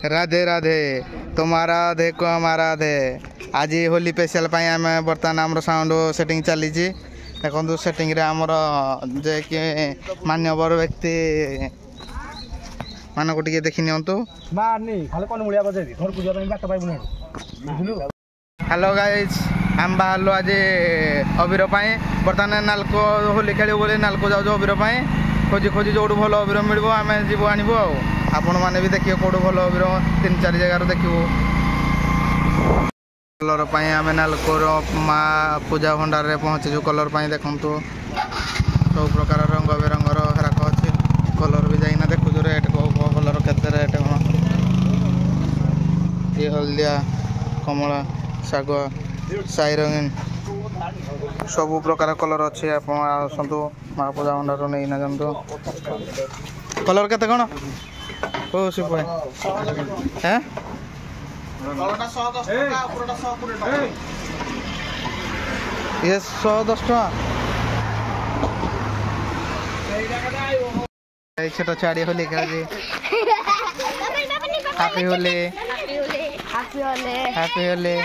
राधे राधे तुम्हारा राधे को हमारा राधे आज होली स्पेशल आम बर्तमान आम साउंड सेटिंग चली देखो सेटिंग रे आमर जे कि मान्यवर व्यक्ति मान को टे देखी नियंतु। हेलो गाइज आम बाहर आज अबीर बर्तमान नालको होली खेल बोले नालको जाऊ अबीर खोजी खोजी जो भल अबीर मिल आम जीव आणबू आपण मैंने भी देखिए कौट भल अबीर 3-4 जगार देखू कलर आम नालकोर माँ पूजा भंडार रे पहुँचीचु कलर देखु सब प्रकार रंग बेरंगर हेराक अच्छी कलर भी जाइना देखु रेट कौ कलर केते रेट कौन ये हल्दिया कमला शागुआ साई रंगीन सब प्रकार कलर अच्छे आप आसतु माँ पूजा भंडार नहीं ना जानतु कलर केते कौन ओ शिव हैं ये 110 टका छोट छाड़ी होली खेल हैप्पी होली हैप्पी होली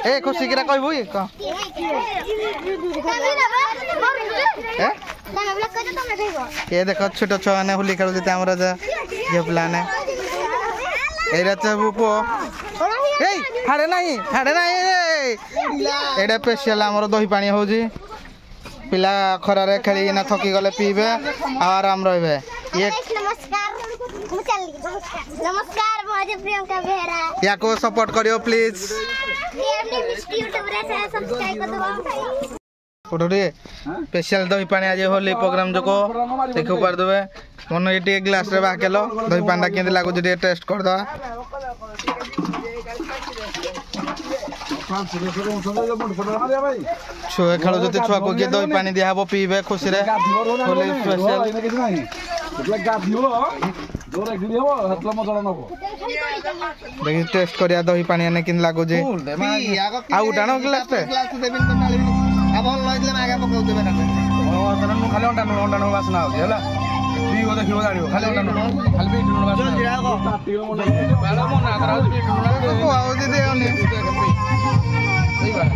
ए खुशी किरा कहबू ये देख छोट छुआ मैंने होली खेलुचे झील पाने सब पुओ हाड़े ना ये स्पेशल आमर दही पानी हो पिला खरारे खेली थकी गले पीबे आराम रहे ये नमस्कार मुझे प्रियंका बेहरा या को सपोर्ट करियो प्लीज स्पेशल दही पानी आज होली प्रोग्राम जो देखो पार देवे मन ये ग्लास रे बाकेलो दही पानी के लागू टेस्ट कर दवा छुए खेल जो छुआ को दही पानी दिया हम पीबे खुशी रे होली स्पेशल देखिए टेस्ट करिया दही पानी ने किन लागो जे आ उठानो ग्लास पे अब लइले मागा पकाउ देबे ना ओ तन खाली अंडा नो वासना हो गेला पीओ देखियो जानियो खाली अंडा नो खाली बीट नो वासना जिरा को बालो मन आदरा बीट नो को आउ दे देओनी सही बात